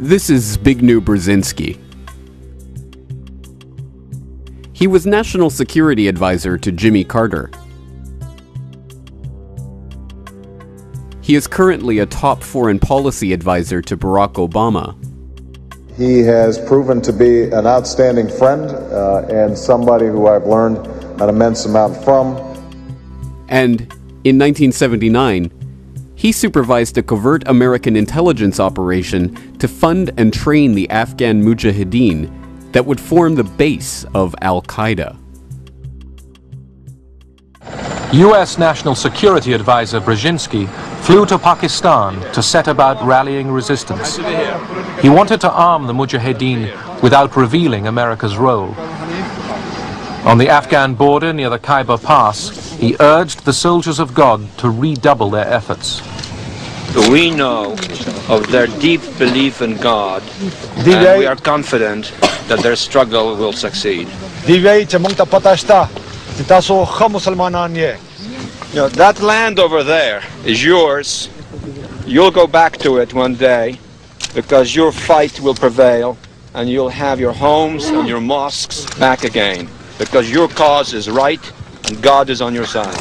This is Zbigniew Brzezinski. He was National Security Advisor to Jimmy Carter. He is currently a top foreign policy advisor to Barack Obama. He has proven to be an outstanding friend and somebody who I've learned an immense amount from. And in 1979, he supervised a covert American intelligence operation to fund and train the Afghan Mujahideen that would form the base of Al-Qaeda. U.S. National Security Advisor Brzezinski flew to Pakistan to set about rallying resistance. He wanted to arm the Mujahideen without revealing America's role. On the Afghan border near the Khyber Pass, he urged the soldiers of God to redouble their efforts. We know of their deep belief in God, and we are confident that their struggle will succeed. That land over there is yours. You'll go back to it one day because your fight will prevail and you'll have your homes and your mosques back again because your cause is right and God is on your side.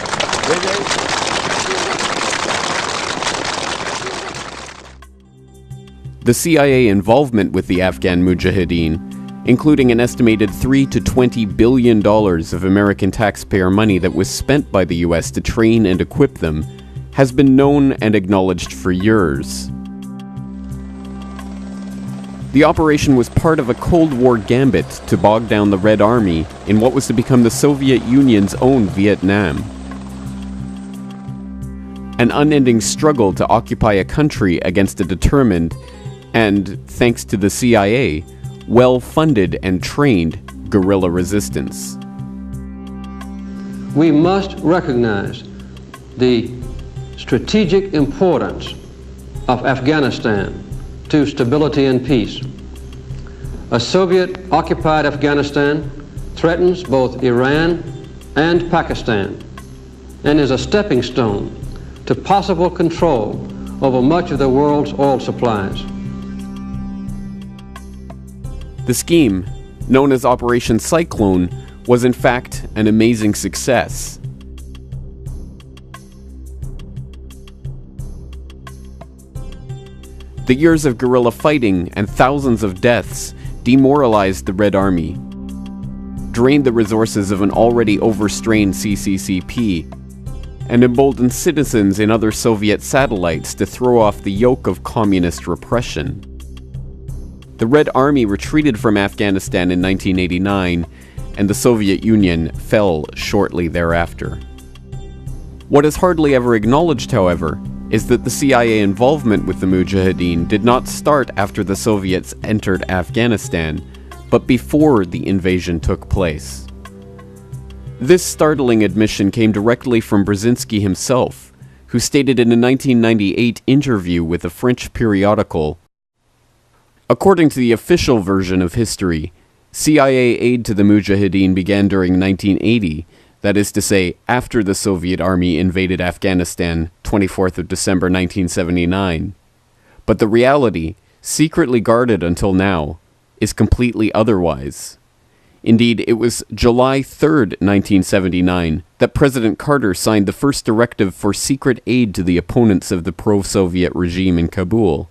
The CIA involvement with the Afghan Mujahideen, including an estimated $3 to $20 billion of American taxpayer money that was spent by the US to train and equip them, has been known and acknowledged for years. The operation was part of a Cold War gambit to bog down the Red Army in what was to become the Soviet Union's own Vietnam. An unending struggle to occupy a country against a determined, and, thanks to the CIA, well-funded and trained guerrilla resistance. We must recognize the strategic importance of Afghanistan to stability and peace. A Soviet-occupied Afghanistan threatens both Iran and Pakistan and is a stepping stone to possible control over much of the world's oil supplies. The scheme, known as Operation Cyclone, was in fact an amazing success. The years of guerrilla fighting and thousands of deaths demoralized the Red Army, drained the resources of an already overstrained CCCP, and emboldened citizens in other Soviet satellites to throw off the yoke of communist repression. The Red Army retreated from Afghanistan in 1989, and the Soviet Union fell shortly thereafter. What is hardly ever acknowledged, however, is that the CIA involvement with the Mujahideen did not start after the Soviets entered Afghanistan, but before the invasion took place. This startling admission came directly from Brzezinski himself, who stated in a 1998 interview with a French periodical, "According to the official version of history, CIA aid to the Mujahideen began during 1980, that is to say, after the Soviet Army invaded Afghanistan, 24th of December 1979. But the reality, secretly guarded until now, is completely otherwise. Indeed, it was July 3rd, 1979, that President Carter signed the first directive for secret aid to the opponents of the pro-Soviet regime in Kabul.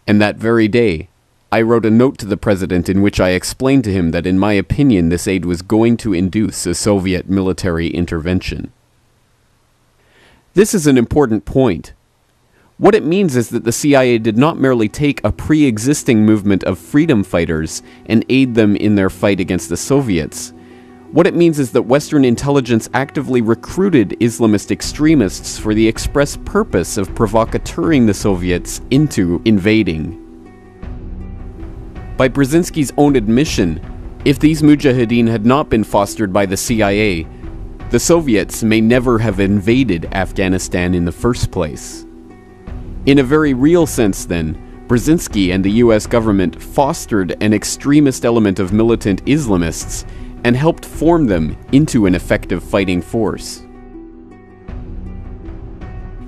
And that very day, I wrote a note to the president in which I explained to him that in my opinion this aid was going to induce a Soviet military intervention." This is an important point. What it means is that the CIA did not merely take a pre-existing movement of freedom fighters and aid them in their fight against the Soviets. What it means is that Western intelligence actively recruited Islamist extremists for the express purpose of provocateuring the Soviets into invading. By Brzezinski's own admission, if these Mujahideen had not been fostered by the CIA, the Soviets may never have invaded Afghanistan in the first place. In a very real sense, then, Brzezinski and the US government fostered an extremist element of militant Islamists and helped form them into an effective fighting force.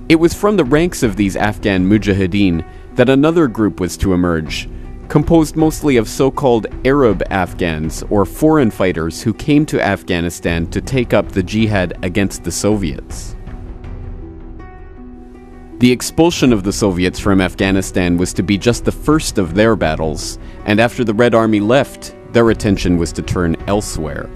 It was from the ranks of these Afghan Mujahideen that another group was to emerge, composed mostly of so-called Arab Afghans or foreign fighters who came to Afghanistan to take up the jihad against the Soviets. The expulsion of the Soviets from Afghanistan was to be just the first of their battles, and after the Red Army left, their attention was to turn elsewhere.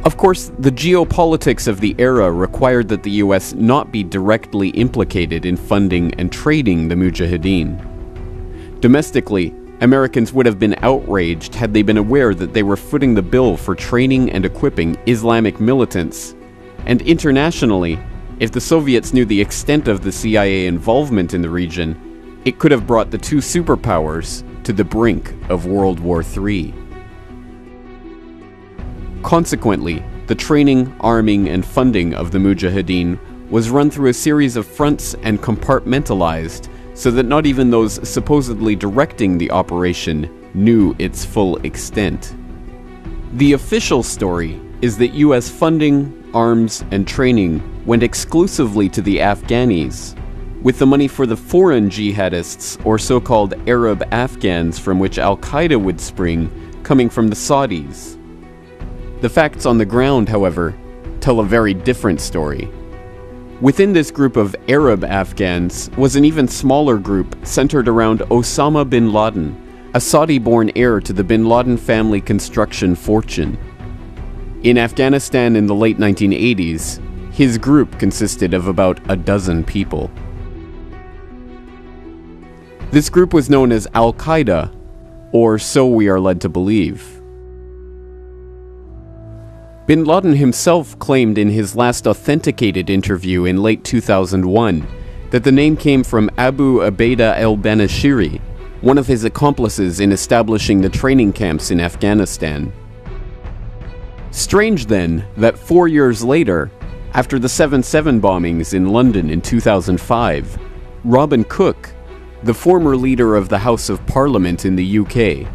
Of course, the geopolitics of the era required that the US not be directly implicated in funding and trading the Mujahideen. Domestically, Americans would have been outraged had they been aware that they were footing the bill for training and equipping Islamic militants. And internationally, if the Soviets knew the extent of the CIA involvement in the region, it could have brought the two superpowers to the brink of World War III. Consequently, the training, arming, and funding of the Mujahideen was run through a series of fronts and compartmentalized so that not even those supposedly directing the operation knew its full extent. The official story is that US funding, arms, and training went exclusively to the Afghanis, with the money for the foreign jihadists, or so-called Arab Afghans from which Al-Qaeda would spring, coming from the Saudis. The facts on the ground, however, tell a very different story. Within this group of Arab Afghans was an even smaller group centered around Osama bin Laden, a Saudi-born heir to the bin Laden family construction fortune. In Afghanistan in the late 1980s, his group consisted of about a dozen people. This group was known as Al-Qaeda, or so we are led to believe. Bin Laden himself claimed in his last authenticated interview in late 2001 that the name came from Abu Ubaidah al-Banashiri, one of his accomplices in establishing the training camps in Afghanistan. Strange then that 4 years later, after the 7/7 bombings in London in 2005, Robin Cook, the former leader of the House of Parliament in the UK,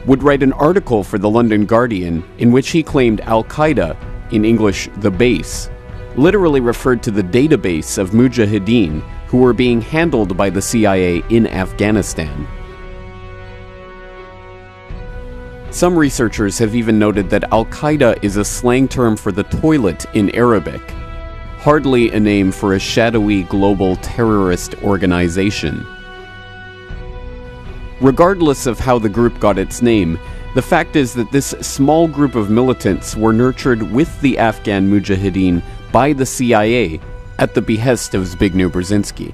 would write an article for the London Guardian in which he claimed Al-Qaeda, in English the base, literally referred to the database of Mujahideen who were being handled by the CIA in Afghanistan. Some researchers have even noted that Al-Qaeda is a slang term for the toilet in Arabic, hardly a name for a shadowy global terrorist organization. Regardless of how the group got its name, the fact is that this small group of militants were nurtured with the Afghan Mujahideen by the CIA at the behest of Zbigniew Brzezinski.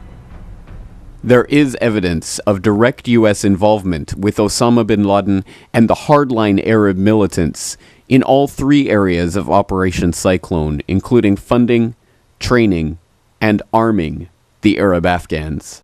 There is evidence of direct US involvement with Osama bin Laden and the hardline Arab militants in all three areas of Operation Cyclone, including funding, training, and arming the Arab Afghans.